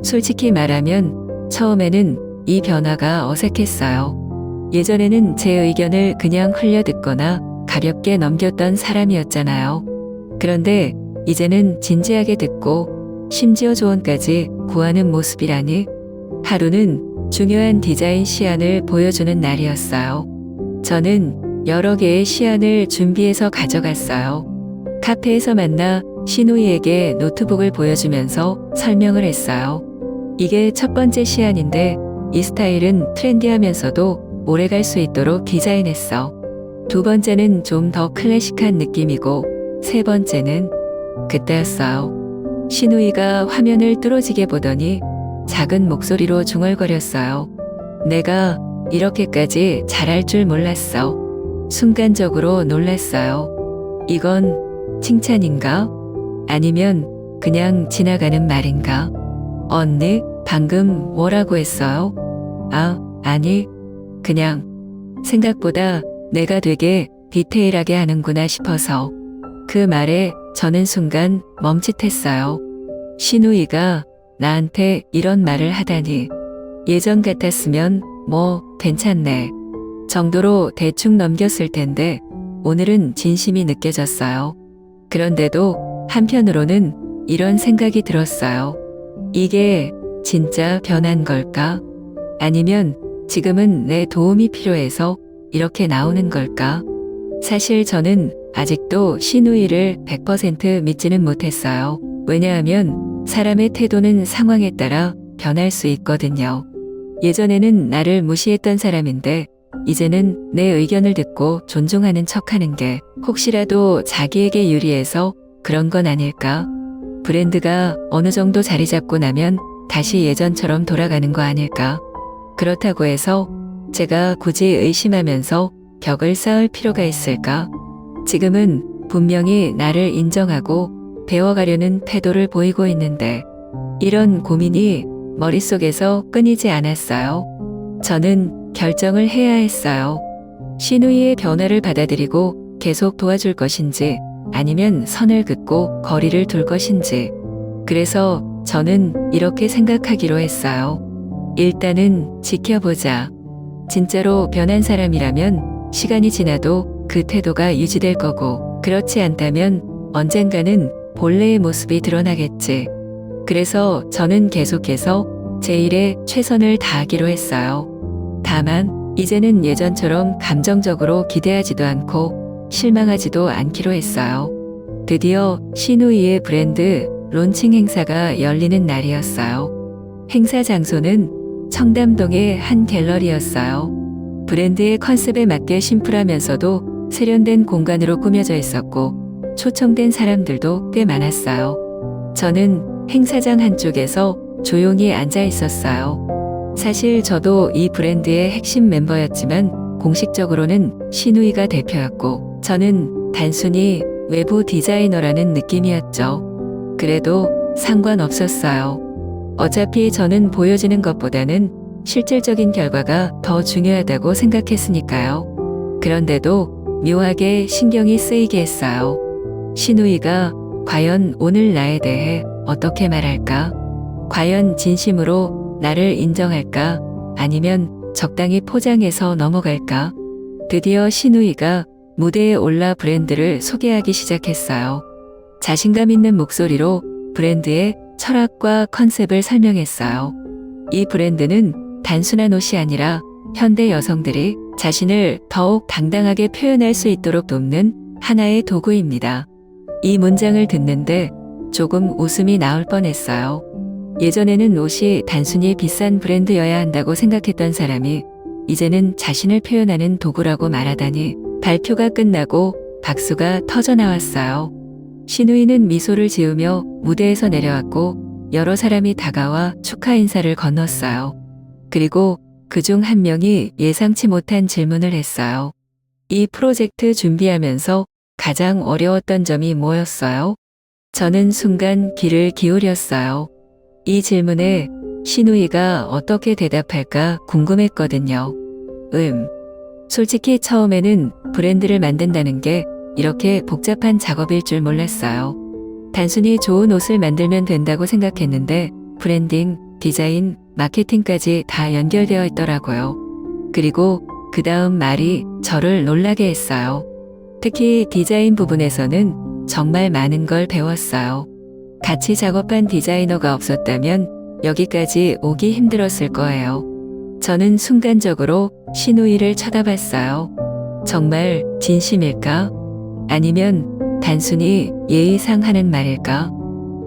솔직히 말하면 처음에는 이 변화가 어색했어요. 예전에는 제 의견을 그냥 흘려듣거나 가볍게 넘겼던 사람이었잖아요. 그런데 이제는 진지하게 듣고 심지어 조언까지 구하는 모습이라니. 하루는 중요한 디자인 시안을 보여주는 날이었어요. 저는 여러 개의 시안을 준비해서 가져갔어요. 카페에서 만나 신우이에게 노트북을 보여주면서 설명을 했어요. 이게 첫 번째 시안인데 이 스타일은 트렌디하면서도 오래 갈 수 있도록 디자인했어. 두 번째는 좀 더 클래식한 느낌이고 세 번째는 그때였어요. 신우이가 화면을 뚫어지게 보더니 작은 목소리로 중얼거렸어요. 내가 이렇게까지 잘할 줄 몰랐어. 순간적으로 놀랐어요. 이건 칭찬인가? 아니면 그냥 지나가는 말인가? 언니, 방금 뭐라고 했어요? 아니, 그냥 생각보다 내가 되게 디테일하게 하는구나 싶어서. 그 말에 저는 순간 멈칫했어요. 신우이가 나한테 이런 말을 하다니. 예전 같았으면 뭐 괜찮네 정도로 대충 넘겼을 텐데 오늘은 진심이 느껴졌어요. 그런데도 한편으로는 이런 생각이 들었어요. 이게 진짜 변한 걸까? 아니면 지금은 내 도움이 필요해서 이렇게 나오는 걸까? 사실 저는 아직도 신우이를 100% 믿지는 못했어요. 왜냐하면 사람의 태도는 상황에 따라 변할 수 있거든요. 예전에는 나를 무시했던 사람인데 이제는 내 의견을 듣고 존중하는 척하는 게 혹시라도 자기에게 유리해서 그런 건 아닐까? 브랜드가 어느 정도 자리 잡고 나면 다시 예전처럼 돌아가는 거 아닐까? 그렇다고 해서 제가 굳이 의심하면서 벽을 쌓을 필요가 있을까? 지금은 분명히 나를 인정하고 배워가려는 태도를 보이고 있는데 이런 고민이 머릿속에서 끊이지 않았어요. 저는 결정을 해야 했어요. 신우이의 변화를 받아들이고 계속 도와줄 것인지 아니면 선을 긋고 거리를 둘 것인지. 그래서 저는 이렇게 생각하기로 했어요. 일단은 지켜보자. 진짜로 변한 사람이라면 시간이 지나도 그 태도가 유지될 거고 그렇지 않다면 언젠가는 본래의 모습이 드러나겠지. 그래서 저는 계속해서 제 일에 최선을 다하기로 했어요. 다만 이제는 예전처럼 감정적으로 기대하지도 않고 실망하지도 않기로 했어요. 드디어 신우이의 브랜드 론칭 행사가 열리는 날이었어요. 행사 장소는 청담동의 한 갤러리였어요. 브랜드의 컨셉에 맞게 심플하면서도 세련된 공간으로 꾸며져 있었고 초청된 사람들도 꽤 많았어요. 저는 행사장 한쪽에서 조용히 앉아 있었어요. 사실 저도 이 브랜드의 핵심 멤버였지만 공식적으로는 신우이가 대표였고 저는 단순히 외부 디자이너라는 느낌이었죠. 그래도 상관없었어요. 어차피 저는 보여지는 것보다는 실질적인 결과가 더 중요하다고 생각했으니까요. 그런데도 묘하게 신경이 쓰이게 했어요. 신우이가 과연 오늘 나에 대해 어떻게 말할까? 과연 진심으로 나를 인정할까? 아니면 적당히 포장해서 넘어갈까? 드디어 신우이가 무대에 올라 브랜드를 소개하기 시작했어요. 자신감 있는 목소리로 브랜드의 철학과 컨셉을 설명했어요. 이 브랜드는 단순한 옷이 아니라 현대 여성들이 자신을 더욱 당당하게 표현할 수 있도록 돕는 하나의 도구입니다. 이 문장을 듣는데 조금 웃음이 나올 뻔했어요. 예전에는 옷이 단순히 비싼 브랜드여야 한다고 생각했던 사람이 이제는 자신을 표현하는 도구라고 말하다니 발표가 끝나고 박수가 터져 나왔어요. 신우이는 미소를 지으며 무대에서 내려왔고 여러 사람이 다가와 축하 인사를 건넜어요. 그리고 그중 한 명이 예상치 못한 질문을 했어요. 이 프로젝트 준비하면서 가장 어려웠던 점이 뭐였어요? 저는 순간 귀를 기울였어요. 이 질문에 신우이가 어떻게 대답할까 궁금했거든요. 솔직히 처음에는 브랜드를 만든다는 게 이렇게 복잡한 작업일 줄 몰랐어요. 단순히 좋은 옷을 만들면 된다고 생각했는데 브랜딩, 디자인, 마케팅까지 다 연결되어 있더라고요. 그리고 그 다음 말이 저를 놀라게 했어요. 특히 디자인 부분에서는 정말 많은 걸 배웠어요. 같이 작업한 디자이너가 없었다면 여기까지 오기 힘들었을 거예요. 저는 순간적으로 신우이를 쳐다봤어요. 정말 진심일까? 아니면 단순히 예의상 하는 말일까?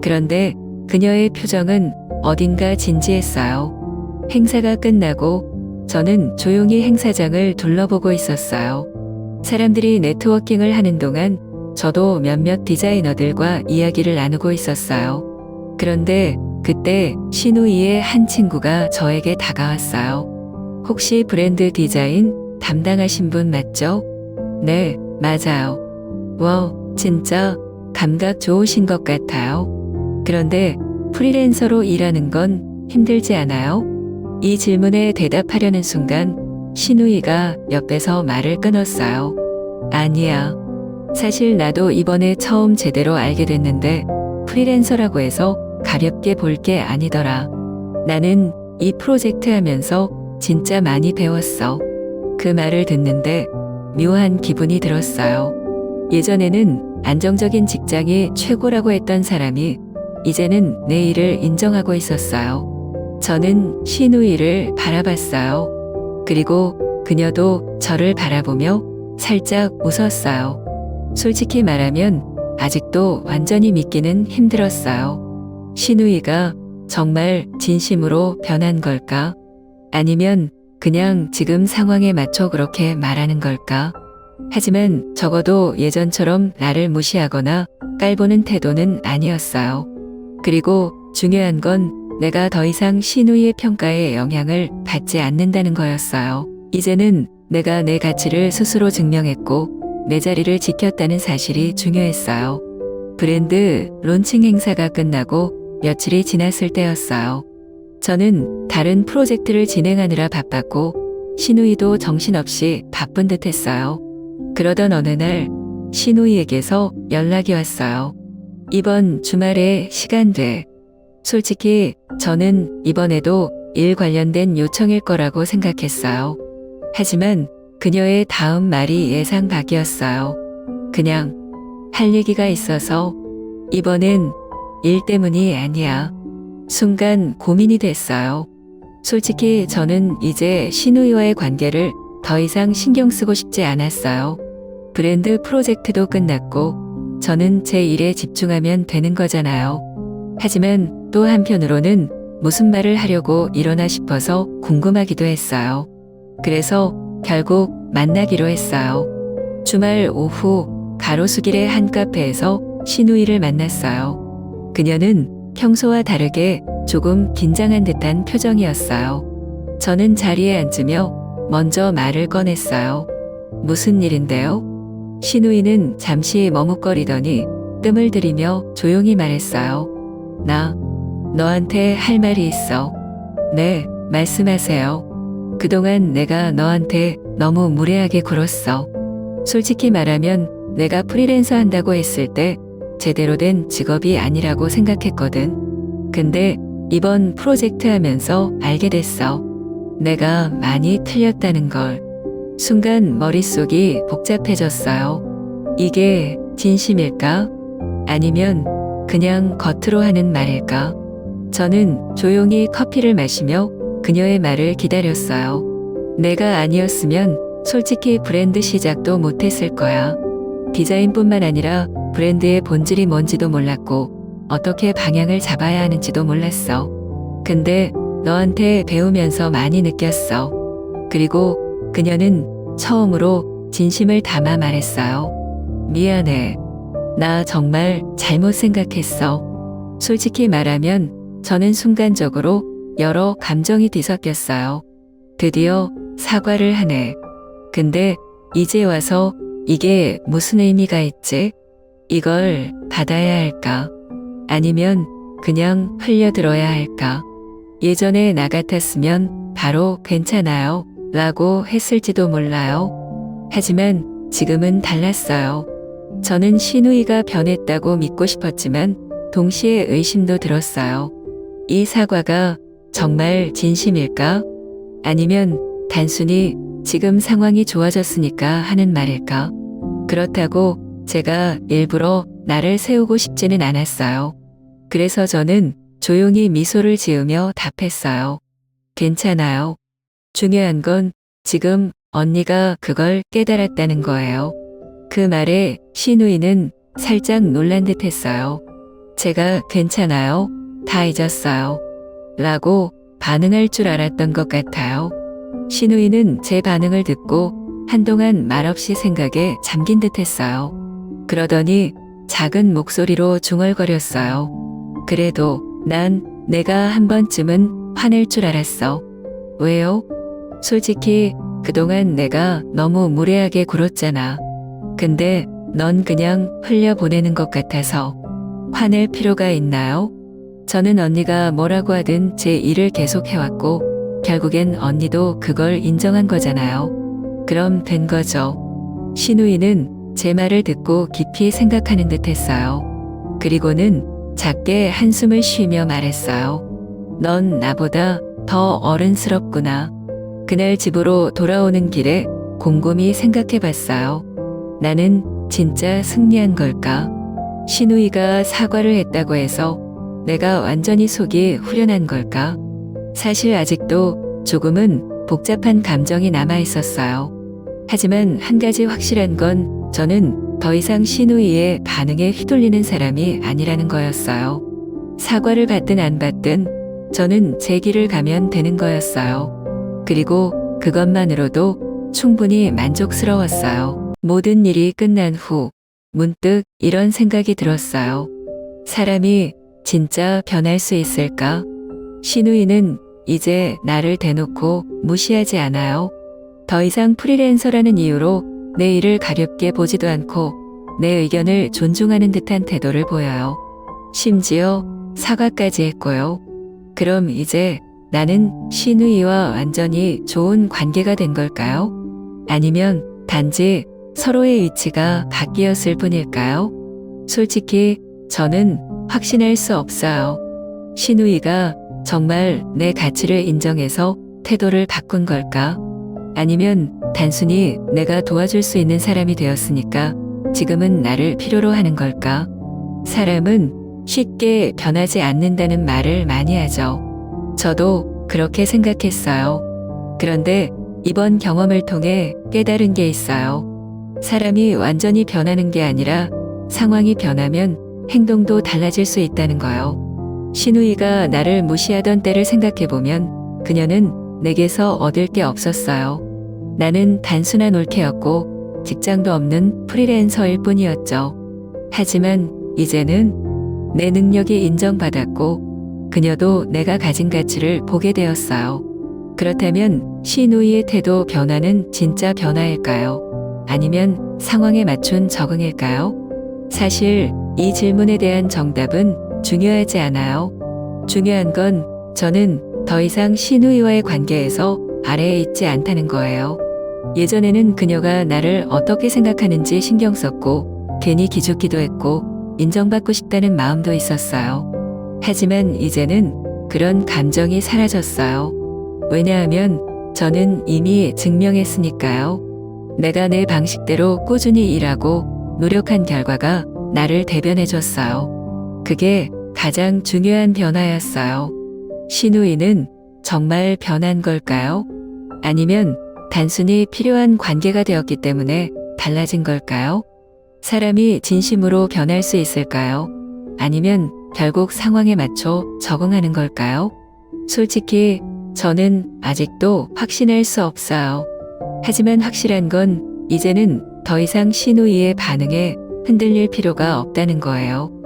그런데 그녀의 표정은 어딘가 진지했어요. 행사가 끝나고 저는 조용히 행사장을 둘러보고 있었어요. 사람들이 네트워킹을 하는 동안 저도 몇몇 디자이너들과 이야기를 나누고 있었어요. 그런데 그때 신우이의 한 친구가 저에게 다가왔어요. 혹시 브랜드 디자인 담당하신 분 맞죠? 네, 맞아요. 와, 진짜 감각 좋으신 것 같아요. 그런데 프리랜서로 일하는 건 힘들지 않아요? 이 질문에 대답하려는 순간 신우이가 옆에서 말을 끊었어요. 아니야. 사실 나도 이번에 처음 제대로 알게 됐는데 프리랜서라고 해서 가볍게 볼 게 아니더라. 나는 이 프로젝트 하면서 진짜 많이 배웠어. 그 말을 듣는데 묘한 기분이 들었어요. 예전에는 안정적인 직장이 최고라고 했던 사람이 이제는 내 일을 인정하고 있었어요. 저는 신우이를 바라봤어요. 그리고 그녀도 저를 바라보며 살짝 웃었어요. 솔직히 말하면 아직도 완전히 믿기는 힘들었어요. 신우이가 정말 진심으로 변한 걸까? 아니면 그냥 지금 상황에 맞춰 그렇게 말하는 걸까? 하지만 적어도 예전처럼 나를 무시하거나 깔보는 태도는 아니었어요. 그리고 중요한 건 내가 더 이상 신우이의 평가에 영향을 받지 않는다는 거였어요. 이제는 내가 내 가치를 스스로 증명했고 내 자리를 지켰다는 사실이 중요했어요. 브랜드 론칭 행사가 끝나고 며칠이 지났을 때였어요. 저는 다른 프로젝트를 진행하느라 바빴고 신우이도 정신없이 바쁜 듯 했어요. 그러던 어느 날 신우이에게서 연락이 왔어요. 이번 주말에 시간 돼. 솔직히 저는 이번에도 일 관련된 요청일 거라고 생각했어요. 하지만 그녀의 다음 말이 예상 밖이었어요. 그냥 할 얘기가 있어서 이번엔 일 때문이 아니야. 순간 고민이 됐어요. 솔직히 저는 이제 신우이와의 관계를 더 이상 신경 쓰고 싶지 않았어요. 브랜드 프로젝트도 끝났고 저는 제 일에 집중하면 되는 거잖아요. 하지만 또 한편으로는 무슨 말을 하려고 이러나 싶어서 궁금하기도 했어요. 그래서 결국 만나기로 했어요. 주말 오후 가로수길의 한 카페에서 신우이를 만났어요. 그녀는 평소와 다르게 조금 긴장한 듯한 표정이었어요. 저는 자리에 앉으며 먼저 말을 꺼냈어요. 무슨 일인데요? 신우이는 잠시 머뭇거리더니 뜸을 들이며 조용히 말했어요. 나 너한테 할 말이 있어. 네, 말씀하세요. 그동안 내가 너한테 너무 무례하게 굴었어. 솔직히 말하면 내가 프리랜서 한다고 했을 때 제대로 된 직업이 아니라고 생각했거든. 근데 이번 프로젝트 하면서 알게 됐어. 내가 많이 틀렸다는 걸. 순간 머릿속이 복잡해졌어요. 이게 진심일까? 아니면 그냥 겉으로 하는 말일까? 저는 조용히 커피를 마시며 그녀의 말을 기다렸어요. 내가 아니었으면 솔직히 브랜드 시작도 못했을 거야. 디자인뿐만 아니라 브랜드의 본질이 뭔지도 몰랐고 어떻게 방향을 잡아야 하는지도 몰랐어. 근데 너한테 배우면서 많이 느꼈어. 그리고 그녀는 처음으로 진심을 담아 말했어요. 미안해. 나 정말 잘못 생각했어. 솔직히 말하면 저는 순간적으로 여러 감정이 뒤섞였어요. 드디어 사과를 하네. 근데 이제 와서 이게 무슨 의미가 있지? 이걸 받아야 할까? 아니면 그냥 흘려들어야 할까? 예전에 나 같았으면 바로 괜찮아요 라고 했을지도 몰라요. 하지만 지금은 달랐어요. 저는 신우이가 변했다고 믿고 싶었지만 동시에 의심도 들었어요. 이 사과가 정말 진심일까? 아니면 단순히 지금 상황이 좋아졌으니까 하는 말일까? 그렇다고 제가 일부러 나를 세우고 싶지는 않았어요. 그래서 저는 조용히 미소를 지으며 답했어요. 괜찮아요. 중요한 건 지금 언니가 그걸 깨달았다는 거예요. 그 말에 신우이는 살짝 놀란 듯 했어요. 제가 괜찮아요. 다 잊었어요. 라고 반응할 줄 알았던 것 같아요. 신우이는 제 반응을 듣고 한동안 말없이 생각에 잠긴 듯 했어요. 그러더니 작은 목소리로 중얼거렸어요. 그래도 난 내가 한 번쯤은 화낼 줄 알았어. 왜요? 솔직히 그동안 내가 너무 무례하게 굴었잖아. 근데 넌 그냥 흘려보내는 것 같아서. 화낼 필요가 있나요? 저는 언니가 뭐라고 하든 제 일을 계속 해왔고 결국엔 언니도 그걸 인정한 거잖아요. 그럼 된 거죠. 신우이는 제 말을 듣고 깊이 생각하는 듯 했어요. 그리고는 작게 한숨을 쉬며 말했어요. 넌 나보다 더 어른스럽구나. 그날 집으로 돌아오는 길에 곰곰이 생각해 봤어요. 나는 진짜 승리한 걸까? 신우이가 사과를 했다고 해서 내가 완전히 속이 후련한 걸까? 사실 아직도 조금은 복잡한 감정이 남아 있었어요. 하지만 한 가지 확실한 건 저는 더 이상 신우이의 반응에 휘둘리는 사람이 아니라는 거였어요. 사과를 받든 안 받든 저는 제 길을 가면 되는 거였어요. 그리고 그것만으로도 충분히 만족스러웠어요. 모든 일이 끝난 후 문득 이런 생각이 들었어요. 사람이 진짜 변할 수 있을까? 신우이는 이제 나를 대놓고 무시하지 않아요. 더 이상 프리랜서라는 이유로 내 일을 가볍게 보지도 않고 내 의견을 존중하는 듯한 태도를 보여요. 심지어 사과까지 했고요. 그럼 이제 나는 신우이와 완전히 좋은 관계가 된 걸까요? 아니면 단지 서로의 위치가 바뀌었을 뿐일까요? 솔직히 저는 확신할 수 없어요. 신우이가 정말 내 가치를 인정해서 태도를 바꾼 걸까? 아니면 단순히 내가 도와줄 수 있는 사람이 되었으니까 지금은 나를 필요로 하는 걸까? 사람은 쉽게 변하지 않는다는 말을 많이 하죠. 저도 그렇게 생각했어요. 그런데 이번 경험을 통해 깨달은 게 있어요. 사람이 완전히 변하는 게 아니라 상황이 변하면 행동도 달라질 수 있다는 거요. 신우이가 나를 무시하던 때를 생각해보면 그녀는 내게서 얻을 게 없었어요. 나는 단순한 올케였고 직장도 없는 프리랜서일 뿐이었죠. 하지만 이제는 내 능력이 인정받았고 그녀도 내가 가진 가치를 보게 되었어요. 그렇다면 신우이의 태도 변화는 진짜 변화일까요? 아니면 상황에 맞춘 적응일까요? 사실 이 질문에 대한 정답은 중요하지 않아요. 중요한 건 저는 더 이상 신우이와의 관계에서 아래에 있지 않다는 거예요. 예전에는 그녀가 나를 어떻게 생각하는지 신경 썼고 괜히 기죽기도 했고 인정받고 싶다는 마음도 있었어요. 하지만 이제는 그런 감정이 사라졌어요. 왜냐하면 저는 이미 증명했으니까요. 내가 내 방식대로 꾸준히 일하고 노력한 결과가 나를 대변해줬어요. 그게 가장 중요한 변화였어요. 신우이는 정말 변한 걸까요? 아니면 단순히 필요한 관계가 되었기 때문에 달라진 걸까요? 사람이 진심으로 변할 수 있을까요? 아니면 결국 상황에 맞춰 적응하는 걸까요? 솔직히 저는 아직도 확신할 수 없어요. 하지만 확실한 건 이제는 더 이상 신우이의 반응에 흔들릴 필요가 없다는 거예요.